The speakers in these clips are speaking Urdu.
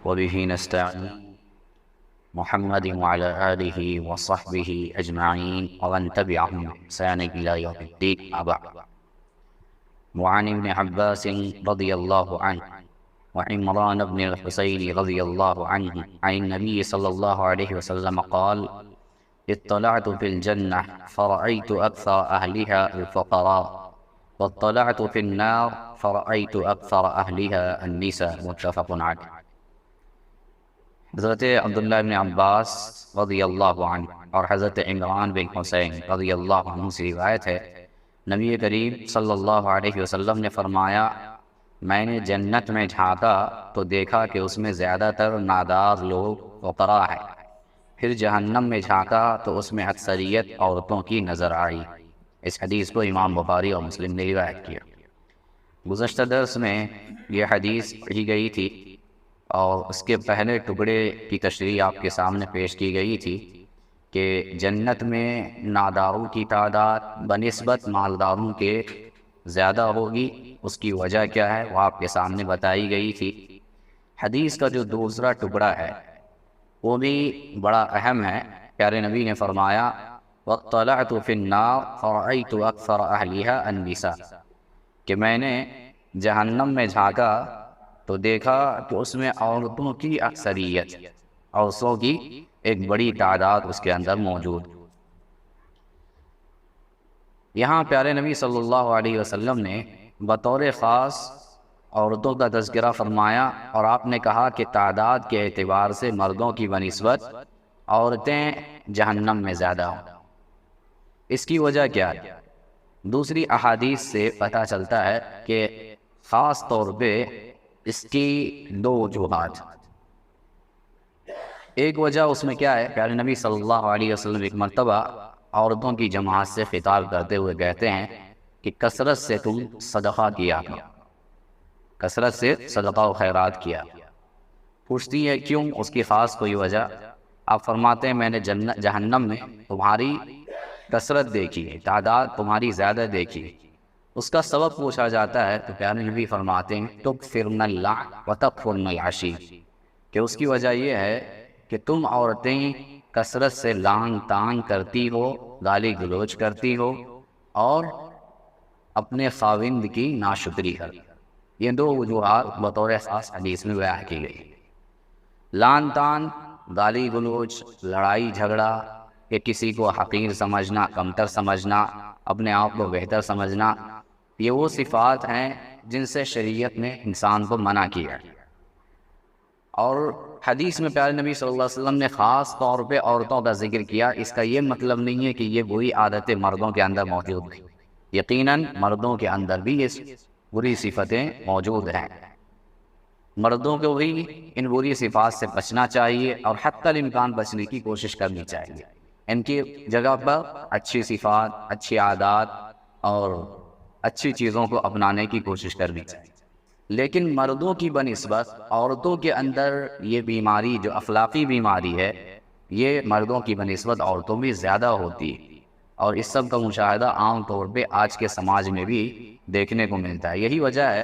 وبه نستعين محمد وعلى آله وصحبه أجمعين ومن تبعهم بإحسان إلى يوم الدين. أبعد. وعن ابن عباس رضي الله عنه وعمران بن الحسين رضي الله عنه عن النبي صلى الله عليه وسلم قال: اطلعت في الجنة فرأيت أكثر أهلها الفقراء، واطلعت في النار فرأيت أكثر أهلها النساء. متفق عليه. حضرت عبداللہ بن عباس رضی اللہ عنہ اور حضرت عمران بن حسین رضی اللہ عنہ سے روایت ہے، نبی کریم صلی اللہ علیہ وسلم نے فرمایا، میں نے جنت میں جھانکا تو دیکھا کہ اس میں زیادہ تر نادار لوگ فقراء ہیں، پھر جہنم میں جھانکا تو اس میں اکثریت عورتوں کی نظر آئی۔ اس حدیث کو امام بخاری اور مسلم نے روایت کیا۔ گزشتہ درس میں یہ حدیث پڑھی گئی تھی اور اس کے پہلے ٹکڑے کی تشریح آپ کے سامنے پیش کی گئی تھی کہ جنت میں ناداروں کی تعداد بنسبت مالداروں کے زیادہ ہوگی۔ اس کی وجہ کیا ہے وہ آپ کے سامنے بتائی گئی تھی۔ حدیث کا جو دوسرا ٹکڑا ہے وہ بھی بڑا اہم ہے۔ پیارے نبی نے فرمایا: وَاطَّلَعْتُ فِي النَّارِ فَرَأَيْتُ أَكْثَرَ أَهْلِهَا النِّسَاء، کہ میں نے جہنم میں جھانکا تو دیکھا کہ اس میں عورتوں کی اکثریت، عورتوں کی ایک بڑی تعداد اس کے اندر موجود۔ یہاں پیارے نبی صلی اللہ علیہ وسلم نے بطور خاص عورتوں کا تذکرہ فرمایا اور آپ نے کہا کہ تعداد کے اعتبار سے مردوں کی بنسبت عورتیں جہنم میں زیادہ ہوں۔ اس کی وجہ کیا ہے؟ دوسری احادیث سے پتہ چلتا ہے کہ خاص طور پہ اس کی دو وجوہات۔ ایک وجہ اس میں کیا ہے؟ پیارے نبی صلی اللہ علیہ وسلم ایک مرتبہ عورتوں کی جماعت سے خطاب کرتے ہوئے کہتے ہیں کہ کثرت سے تم صدقہ کیا کرو، کثرت سے صدقہ و خیرات کیا۔ پوچھتی ہے کیوں؟ اس کی خاص کوئی وجہ؟ آپ فرماتے ہیں میں نے جہنم میں تمہاری کثرت دیکھی ہے، تعداد تمہاری زیادہ دیکھی۔ اس کا سبب پوچھا جاتا ہے تو پیارے نبی فرماتے ہیں تکفرن اللعن وتکفرن العشیر، کہ اس کی وجہ یہ ہے کہ تم عورتیں کثرت سے لعن طعن کرتی ہو، گالی گلوچ کرتی ہو اور اپنے خاوند کی ناشکری کرتی۔ یہ دو وجوہات بطور خاص حدیث میں بیان کی گئی۔ لعن طعن، گالی گلوچ، لڑائی جھگڑا، کہ کسی کو حقیر سمجھنا، کمتر سمجھنا، اپنے آپ کو بہتر سمجھنا، یہ وہ صفات ہیں جن سے شریعت نے انسان کو منع کیا۔ اور حدیث میں پیارے نبی صلی اللہ علیہ وسلم نے خاص طور پہ عورتوں کا ذکر کیا۔ اس کا یہ مطلب نہیں ہے کہ یہ بری عادتیں مردوں کے اندر موجود ہیں، یقیناً مردوں کے اندر بھی یہ بری صفتیں موجود ہیں۔ مردوں کو بھی ان بری صفات سے بچنا چاہیے اور حتی الامکان بچنے کی کوشش کرنی چاہیے۔ ان کی جگہ پر اچھی صفات، اچھی عادات اور اچھی چیزوں کو اپنانے کی کوشش کرنی چاہیے۔ لیکن مردوں کی بنسبت عورتوں کے اندر یہ بیماری جو اخلاقی بیماری ہے، یہ مردوں کی بنسبت عورتوں میں زیادہ ہوتی ہے، اور اس سب کا مشاہدہ عام طور پہ آج کے سماج میں بھی دیکھنے کو ملتا ہے۔ یہی وجہ ہے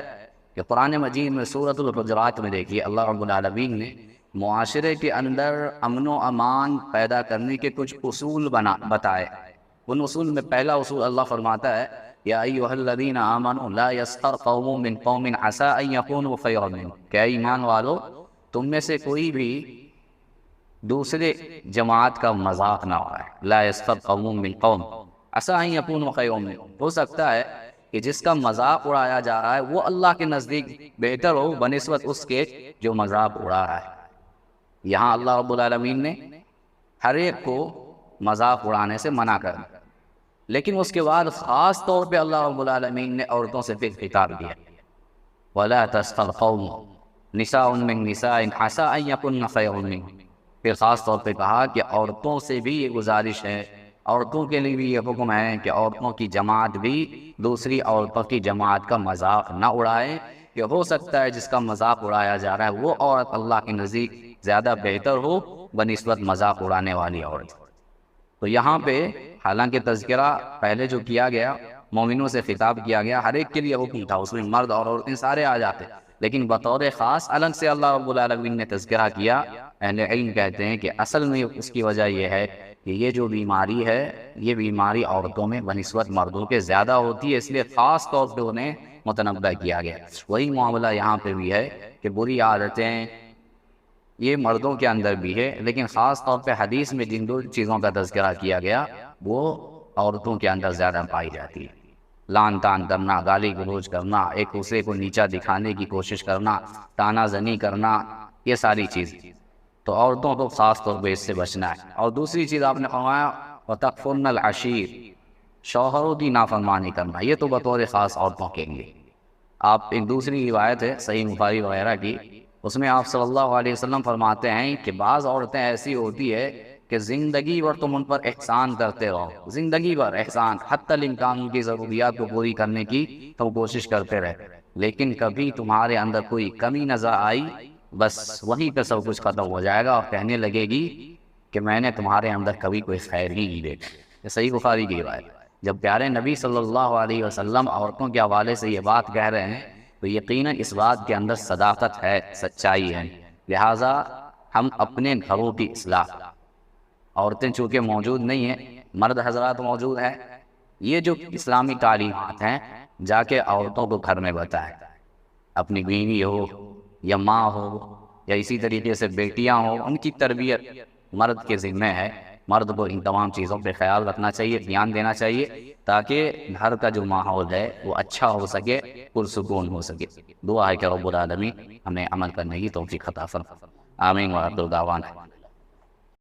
کہ قرآن مجید میں سورۃ الحجرات میں دیکھیے اللہ رب العالمین نے معاشرے کے اندر امن و امان پیدا کرنے کے کچھ اصول بتائے۔ ان اصول میں پہلا اصول اللہ فرماتا ہے یا ایھا الذین آمنوا لا یسخر قوم من قوم عسى ان یکونوا خیرا منهم، کہ اے ایمان والو تم میں سے کوئی بھی دوسرے جماعت کا مذاق نہ اڑائے۔ لا یسخر قوم من قوم عسى ان یکونوا خیرا منهم، ہو سکتا ہے کہ جس کا مذاق اڑایا جا رہا ہے وہ اللہ کے نزدیک بہتر ہو بنسبت اس کے جو مذاق اڑا رہا ہے۔ یہاں اللہ رب العالمین نے ہر ایک کو مذاق اڑانے سے منع کر دیا، لیکن اس کے بعد خاص طور پہ اللہ رب العالمین نے عورتوں سے پھر خطاب کیا وَلَا تَسْخَرْ قَوْمٌ نِسَاءٌ مِّن نِسَاءٍ عَسَىٰ أَن يَكُنَّ خَيْرًا مِّنْهُنَّ، پھر خاص طور پہ کہا کہ عورتوں سے بھی یہ گزارش ہے، عورتوں کے لیے بھی یہ حکم ہے کہ عورتوں کی جماعت بھی دوسری عورتوں کی جماعت کا مذاق نہ اڑائے، کہ ہو سکتا ہے جس کا مذاق اڑایا جا رہا ہے وہ عورت اللہ کے نزدیک زیادہ بہتر ہو بنسبت مذاق اڑانے والی عورت۔ تو یہاں پہ حالانکہ تذکرہ پہلے جو کیا گیا مومنوں سے خطاب کیا گیا، ہر ایک کے لیے حکم تھا، اس میں مرد اور عورتیں سارے آ جاتے، لیکن بطور خاص الگ سے اللہ رب العالمین نے تذکرہ کیا۔ اہل علم کہتے ہیں کہ اصل میں اس کی وجہ یہ ہے کہ یہ جو بیماری ہے یہ بیماری عورتوں میں بنسبت مردوں کے زیادہ ہوتی ہے، اس لیے خاص طور پہ انہیں متنبہ کیا گیا۔ وہی معاملہ یہاں پہ بھی ہے کہ بری عادتیں یہ مردوں کے اندر بھی ہے، لیکن خاص طور پہ حدیث میں جن دو چیزوں کا تذکرہ کیا گیا وہ عورتوں کے اندر زیادہ پائی جاتی ہے۔ لان تان کرنا، گالی گلوچ کرنا، ایک دوسرے کو نیچا دکھانے کی کوشش کرنا، تانا زنی کرنا، یہ ساری چیز تو عورتوں کو خاص طور پہ اس سے بچنا ہے۔ اور دوسری چیز آپ نے فرمایا وَتَكْفُرْنَ الْعَشِيرَ، شوہروں کی نافرمانی کرنا، یہ تو بطور خاص عورتوں کے لیے۔ آپ ایک دوسری روایت ہے صحیح بخاری وغیرہ کی، اس میں آپ صلی اللہ علیہ وسلم فرماتے ہیں کہ بعض عورتیں ایسی ہوتی ہے کہ زندگی بھر تم ان پر احسان کرتے رہو، زندگی بھر احسان، حتی الامکان کی ضروریات کو پوری کرنے کی تم کوشش کرتے رہے، لیکن کبھی تمہارے اندر کوئی کمی نظر آئی بس وہیں پہ سب کچھ ختم ہو جائے گا اور کہنے لگے گی کہ میں نے تمہارے اندر کبھی کوئی خیر ہی نہیں دیکھا۔ یہ صحیح بخاری کی روایت۔ جب پیارے نبی صلی اللہ علیہ وسلم عورتوں کے حوالے سے یہ بات کہہ رہے ہیں تو یقیناً اس بات کے اندر صداقت ہے، سچائی ہے۔ لہٰذا ہم اپنے گھروں کی اصلاح، عورتیں چونکہ موجود نہیں ہیں، مرد حضرات موجود ہیں، یہ جو اسلامی تعلیمات ہیں جا کے عورتوں کو گھر میں بتائیں، اپنی بیوی ہو یا ماں ہو یا اسی طریقے سے بیٹیاں ہوں، ان کی تربیت مرد کے ذمہ ہے۔ مرد کو ان تمام چیزوں پہ خیال رکھنا چاہیے، دھیان دینا چاہیے تاکہ گھر کا جو ماحول ہے وہ اچھا ہو سکے، پرسکون ہو سکے۔ دعا ہے کہ رب العالمین ہمیں عمل کرنے کی توفیق عطا فرمائے۔ آمین وآخر دعوانا